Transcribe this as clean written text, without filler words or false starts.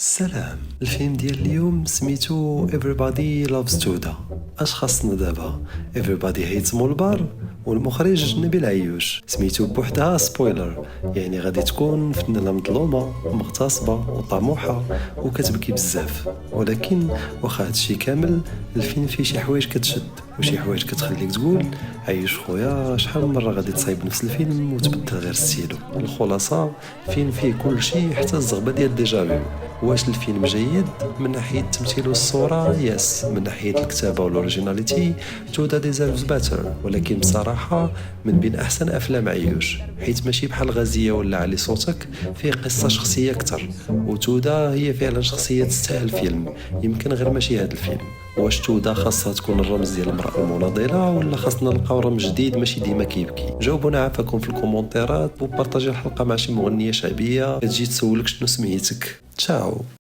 السلام. الفيلم ديال اليوم سميتو Everybody Loves تودا. اش خاصنا دابا؟ Everybody Hates مولبار والمخرج نبيل عيوش. سميتو بوحدها سبويلر، يعني غادي تكون فنانة مظلومة مغتصبة وطموحة وكتبكي بزاف، ولكن واخا هادشي كامل الفيلم فيه شي حوايج كتشد وشي حوايج كتخليك تقول عيوش خويا شحال من مرة غادي تصايب نفس الفيلم وتبدل غير ستيلو. الخلاصة فيلم فيه كل شيء حتى الزغبة ديال ديجافيو. واش الفيلم جيد من ناحية التمثيل والصورة؟ يس. من ناحية الكتابة والأوريجيناليتي تودا ديزيرفز باتر، ولكن بصراحة من بين أحسن أفلام عيوش، حيث ماشي بحال غازية ولا علي صوتك، فيه قصة شخصية أكتر، وتودا هي فعلا شخصية تستاهل فيلم، يمكن غير ماشي هذا الفيلم. واش تودا خاصها تكون الرمز ديال المرأة المناضلة ولا خاصنا نلقاو رمز جديد ماشي ديما كيبكي؟ جاوبونا عافاكم في الكومنتيرات وبارطاجي الحلقة مع شي مغنية شعبية كتجي تسولك شنو سميتك. تشاو.